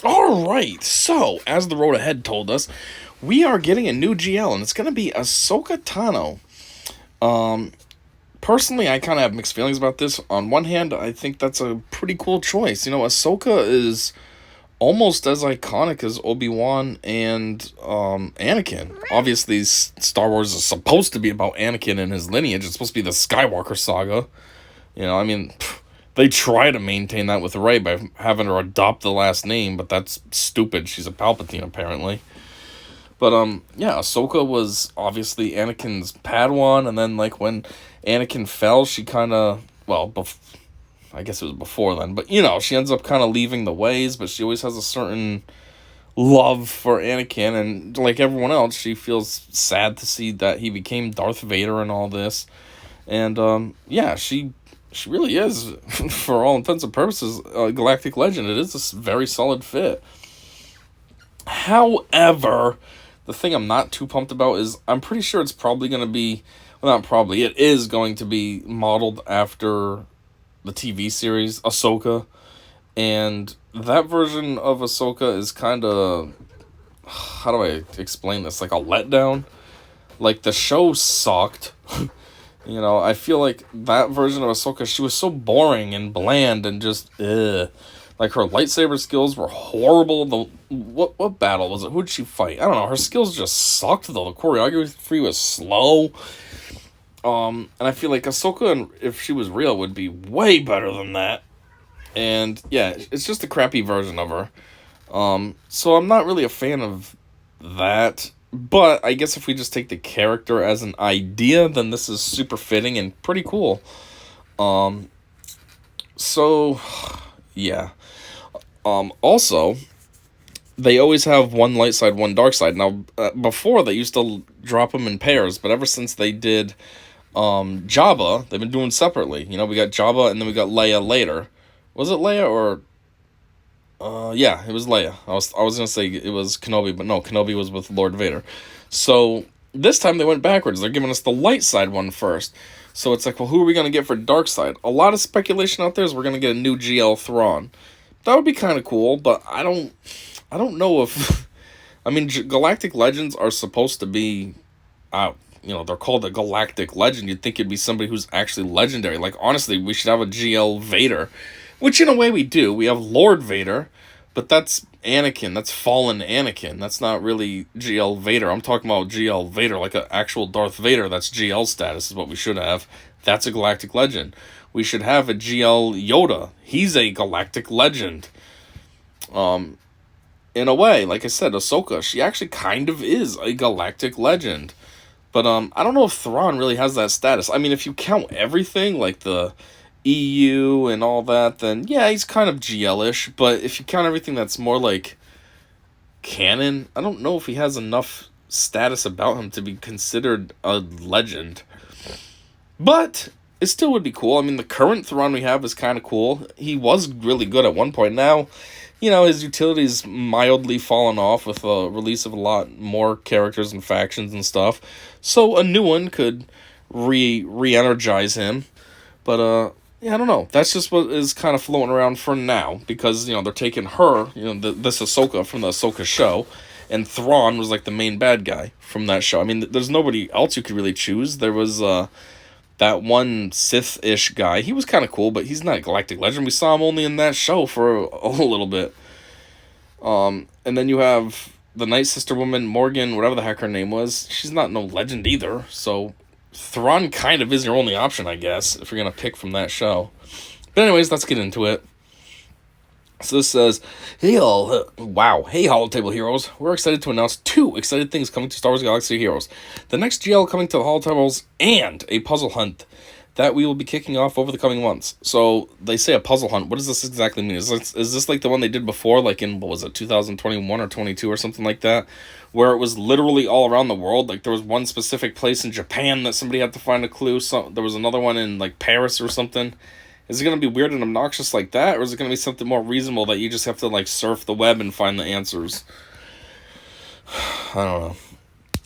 All right, so as the road ahead told us, we are getting a new GL, and it's going to be Ahsoka Tano. Personally, I kind of have mixed feelings about this. On one hand, I think that's a pretty cool choice. You know, Ahsoka is almost as iconic as Obi-Wan and Anakin. Obviously, Star Wars is supposed to be about Anakin and his lineage. It's supposed to be the Skywalker saga. You know, I mean, they try to maintain that with Rey by having her adopt the last name, but that's stupid. She's a Palpatine, apparently. But, yeah, Ahsoka was obviously Anakin's Padawan, and then, like, when Anakin fell, she kind of, well, I guess it was before then, but, you know, she ends up kind of leaving the ways, but she always has a certain love for Anakin, and like everyone else, she feels sad to see that he became Darth Vader and all this. And, yeah, she really is, for all intents and purposes, a galactic legend. It is a very solid fit. However, the thing I'm not too pumped about is I'm pretty sure it's probably going to be, well, not probably, it is going to be modeled after the TV series Ahsoka, and that version of Ahsoka is kind of, how do I explain this? Like a letdown. Like the show sucked. You know, I feel like that version of Ahsoka, she was so boring and bland and just ugh. Like her lightsaber skills were horrible. The what battle was it? Who'd she fight? I don't know. Her skills just sucked though. The choreography was slow. And I feel like Ahsoka, if she was real, would be way better than that. And yeah, it's just a crappy version of her. So I'm not really a fan of that. But I guess if we just take the character as an idea, then this is super fitting and pretty cool. So yeah. Also, they always have one light side, one dark side. Now, before they used to drop them in pairs, but ever since they did Jabba, they've been doing separately. You know, we got Jabba and then we got Leia later. Was it Leia or yeah, it was Leia. I was gonna say it was Kenobi, but no, Kenobi was with Lord Vader. So this time they went backwards. They're giving us the light side one first. So it's like, well, who are we gonna get for dark side? A lot of speculation out there is we're gonna get a new GL Thrawn. That would be kind of cool, but I don't know if, I mean, Galactic Legends are supposed to be, you know, they're called a Galactic Legend. You'd think it'd be somebody who's actually legendary. Like, honestly, we should have a GL Vader, which in a way we do. We have Lord Vader, but that's Anakin. That's fallen Anakin. That's not really GL Vader. I'm talking about GL Vader, like an actual Darth Vader. That's GL status is what we should have. That's a Galactic Legend. We should have a GL Yoda. He's a Galactic Legend. In a way, like I said, Ahsoka, she actually kind of is a Galactic Legend. But I don't know if Thrawn really has that status. I mean, if you count everything, like the EU and all that, then yeah, he's kind of GL-ish. But if you count everything that's more like canon, I don't know if he has enough status about him to be considered a legend. But it still would be cool. I mean, the current Thrawn we have is kind of cool. He was really good at one point. Now, you know, his utility's mildly fallen off with the release of a lot more characters and factions and stuff. So a new one could re-energize him. But, yeah, I don't know. That's just what is kind of floating around for now. Because, you know, they're taking her, you know, this Ahsoka from the Ahsoka show. And Thrawn was, like, the main bad guy from that show. I mean, there's nobody else you could really choose. There was, that one Sith-ish guy. He was kind of cool, but he's not a Galactic Legend. We saw him only in that show for a little bit. And then you have the Night Sister woman, Morgan, whatever the heck her name was. She's not no legend either. So Thrawn kind of is your only option, I guess, if you're going to pick from that show. But anyways, let's get into it. So this says, hey all, wow, hey Holotable Heroes, we're excited to announce 2 excited things coming to Star Wars Galaxy Heroes. The next GL coming to the Holotables and a puzzle hunt that we will be kicking off over the coming months. So they say a puzzle hunt. What does this exactly mean? Is this like the one they did before, like in, what was it, 2021 or 22 or something like that, where it was literally all around the world? Like there was one specific place in Japan that somebody had to find a clue. So there was another one in like Paris or something. Is it going to be weird and obnoxious like that, or is it going to be something more reasonable that you just have to, like, surf the web and find the answers? I don't know.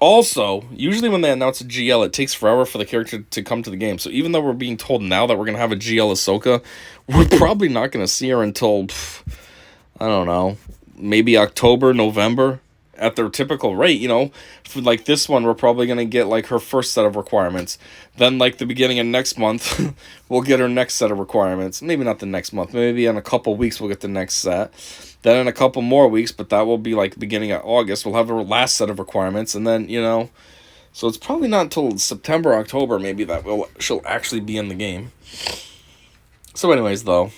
Also, usually when they announce a GL, it takes forever for the character to come to the game. So even though we're being told now that we're going to have a GL Ahsoka, we're probably not going to see her until, I don't know, maybe October, November at their typical rate, For like this one, we're probably going to get like her first set of requirements. Then like the beginning of next month, we'll get her next set of requirements. Maybe not the next month. Maybe in a couple weeks, we'll get the next set. Then in a couple more weeks, but that will be like beginning of August, we'll have her last set of requirements. And then, so it's probably not until September, October, maybe that she'll actually be in the game. So anyways, though,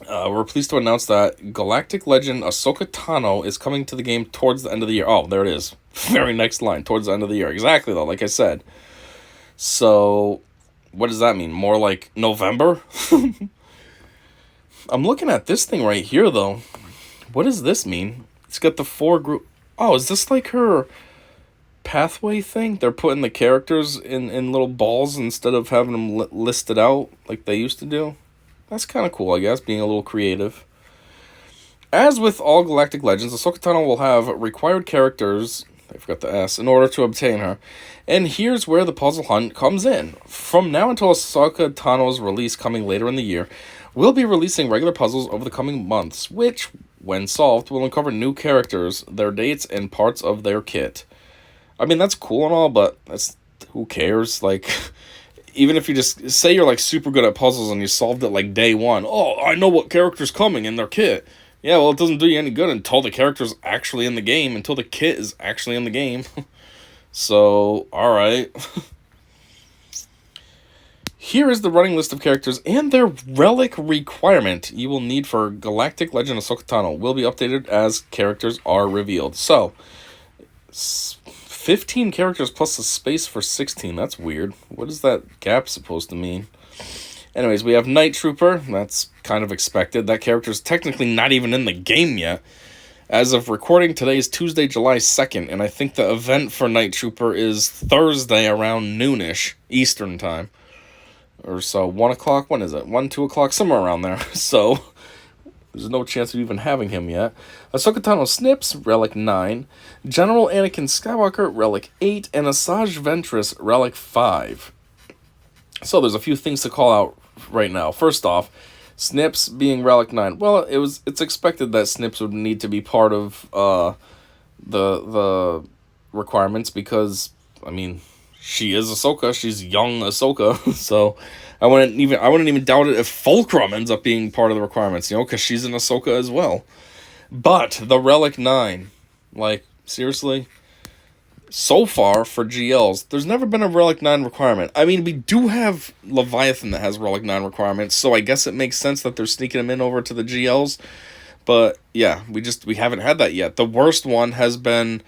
we're pleased to announce that Galactic Legend Ahsoka Tano is coming to the game towards the end of the year. Oh, there it is. Very next line, towards the end of the year. Exactly, though, like I said. So, what does that mean? More like November? I'm looking at this thing right here, though. What does this mean? It's got the 4 group... Oh, is this like her pathway thing? They're putting the characters in little balls instead of having them listed out like they used to do? That's kind of cool, I guess, being a little creative. As with all Galactic Legends, Ahsoka Tano will have required characters, I forgot the S, in order to obtain her. And here's where the puzzle hunt comes in. From now until Ahsoka Tano's release coming later in the year, we'll be releasing regular puzzles over the coming months, which, when solved, will uncover new characters, their dates, and parts of their kit. I mean, that's cool and all, but who cares? Like... Even if you just say you're like super good at puzzles and you solved it like day one. Oh, I know what character's coming in their kit. Yeah, well, it doesn't do you any good until the character's actually in the game, until the kit is actually in the game. So, alright. Here is the running list of characters and their relic requirement you will need for Galactic Legend Ahsoka Tano will be updated as characters are revealed. So, 15 characters plus a space for 16. That's weird. What is that gap supposed to mean? Anyways, we have Night Trooper. That's kind of expected. That character's technically not even in the game yet. As of recording, today is Tuesday, July 2nd, and I think the event for Night Trooper is Thursday around noonish Eastern time. Or so, 1 o'clock? When is it? 1, 2 o'clock? Somewhere around there. So... There's no chance of even having him yet. Ahsoka Tano Snips, Relic 9. General Anakin Skywalker, Relic 8. And Asajj Ventress, Relic 5. So there's a few things to call out right now. First off, Snips being Relic 9. Well, it's expected that Snips would need to be part of the requirements because, I mean, she is Ahsoka. She's young Ahsoka. So... I wouldn't even doubt it if Fulcrum ends up being part of the requirements, because she's an Ahsoka as well. But the Relic 9, like, seriously, so far for GLs, there's never been a Relic 9 requirement. I mean, we do have Leviathan that has Relic 9 requirements, so I guess it makes sense that they're sneaking them in over to the GLs. But, yeah, we haven't had that yet. The worst one has been...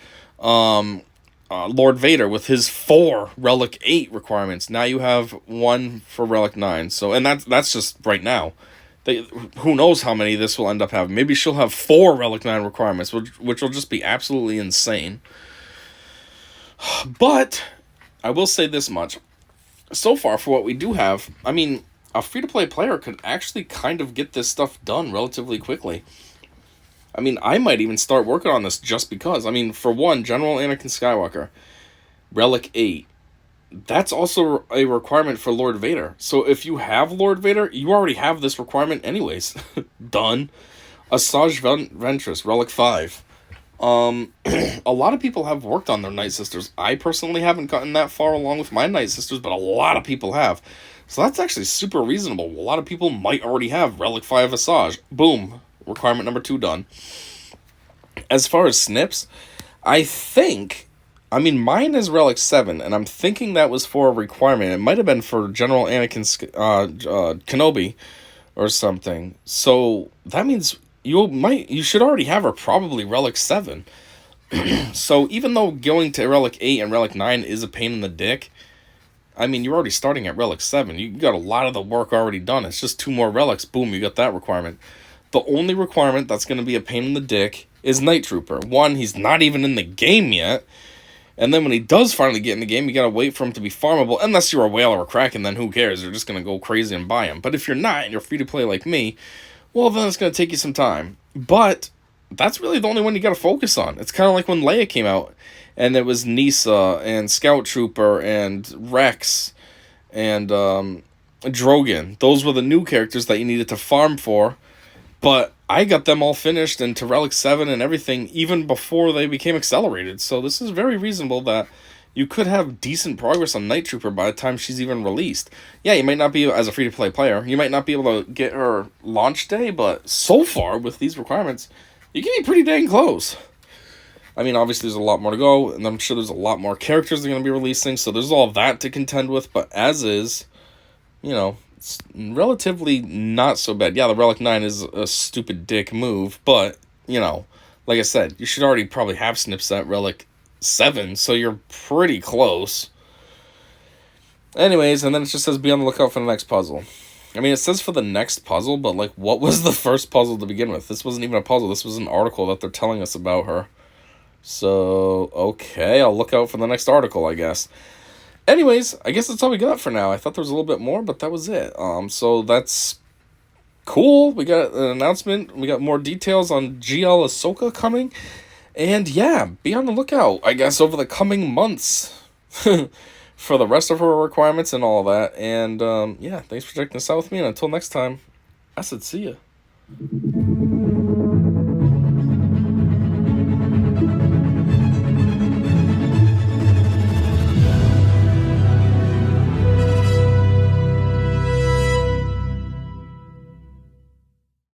Lord Vader with his 4 Relic 8 requirements. Now you have 1 for Relic 9. So, and that's just right now. Who knows how many this will end up having. Maybe she'll have 4 Relic 9 requirements, which will just be absolutely insane. But, I will say this much. So far, for what we do have, I mean, a free-to-play player could actually kind of get this stuff done relatively quickly. I mean, I might even start working on this just because. I mean, for one, General Anakin Skywalker, Relic 8. That's also a requirement for Lord Vader. So if you have Lord Vader, you already have this requirement anyways. Done. Asajj Ventress, Relic 5. A lot of people have worked on their Night Sisters. I personally haven't gotten that far along with my Night Sisters, but a lot of people have. So that's actually super reasonable. A lot of people might already have Relic 5 Asajj. Boom. Requirement number 2 done. As far as Snips, I mean, mine is Relic 7, and I'm thinking that was for a requirement. It might have been for General Anakin Kenobi or something. So that means you should already have her probably Relic 7. So even though going to Relic 8 and Relic 9 is a pain in the dick, I mean, you're already starting at Relic 7. You got a lot of the work already done. It's just 2 more relics. Boom, you got that requirement. The only requirement that's going to be a pain in the dick is Night Trooper. One, he's not even in the game yet. And then when he does finally get in the game, you got to wait for him to be farmable. Unless you're a whale or a kraken, then who cares? You're just going to go crazy and buy him. But if you're not, and you're free to play like me, well, then it's going to take you some time. But that's really the only one you got to focus on. It's kind of like when Leia came out. And it was Nisa and Scout Trooper and Rex and Drogon. Those were the new characters that you needed to farm for. But I got them all finished into Relic 7 and everything even before they became accelerated. So this is very reasonable that you could have decent progress on Night Trooper by the time she's even released. Yeah, you might not be, as a free-to-play player, you might not be able to get her launch day, but so far, with these requirements, you can be pretty dang close. I mean, obviously there's a lot more to go, and I'm sure there's a lot more characters they're going to be releasing, so there's all that to contend with, but as is, you know, it's relatively not so bad. Yeah, the Relic 9 is a stupid dick move, but, you know, like I said, you should already probably have snips at Relic 7, so you're pretty close. Anyways, and then it just says be on the lookout for the next puzzle. I mean, it says for the next puzzle, but, like, what was the first puzzle to begin with? This wasn't even a puzzle. This was an article that they're telling us about her. So, okay, I'll look out for the next article, I guess. Anyways, I guess that's all we got for now. I thought there was a little bit more, but that was it. So that's cool. We got an announcement. We got more details on GL Ahsoka coming. And yeah, be on the lookout, I guess, over the coming months for the rest of her requirements and all that. And yeah, thanks for checking this out with me. And until next time, I said see ya.